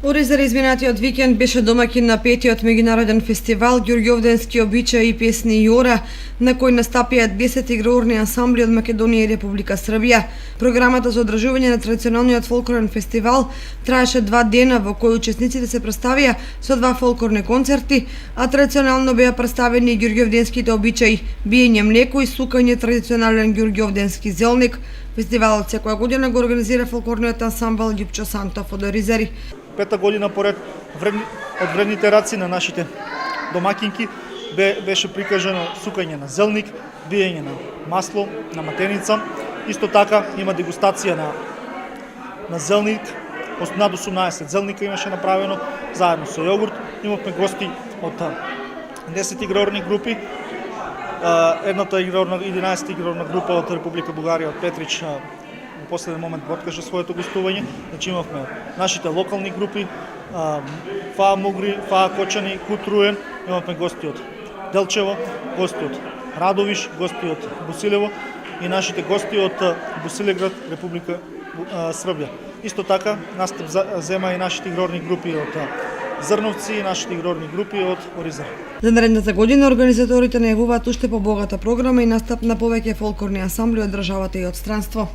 Оризар изминатиот викенд беше домаќин на 5-тиот меѓународен фестивал Ѓурѓовденски обичаи и песни и ора, на кој настапија 10 играорни ансамбли од Македонија и Република Србија. Програмата за одржување на традиционалниот фолклорен фестивал траеше 2 дена, во кои учесниците се представија со 2 фолклорни концерти, а традиционално беа представени ѓурѓовденските обичаи, биење млеко и сукање традиционален ѓурѓовденски зелник. Фестивалот секоја година го организира фолклорниот ансамбл Љупчо Сантов од Оризари. 5-та година поред од вредните раци на нашите домакинки беше прикажано сукање на зелник, биење на масло, на матеница. Исто така има дегустација на зелник, над 18 зелника имаше направено заедно со јогурт. Имавме гости од 10 играорни групи. Едната играорна 11 играорна група од Република Бугарија, од Петрич, во последен момент го откажа своето гостување. Значи имавме нашите локални групи, Фаа Мугри, Фаа Кочани, Кутруен, имавме гости од Делчево, гости од Радовиш, гости од Босилево и нашите гости од Босилеград, Република Србија. Исто така настап зема и нашите играорни групи од Зрновци и нашите играорни групи од Оризар. За наредната година организаторите најавуваат уште побогата програма и настап на повеќе фолклорни ансамбли од државата и од странство.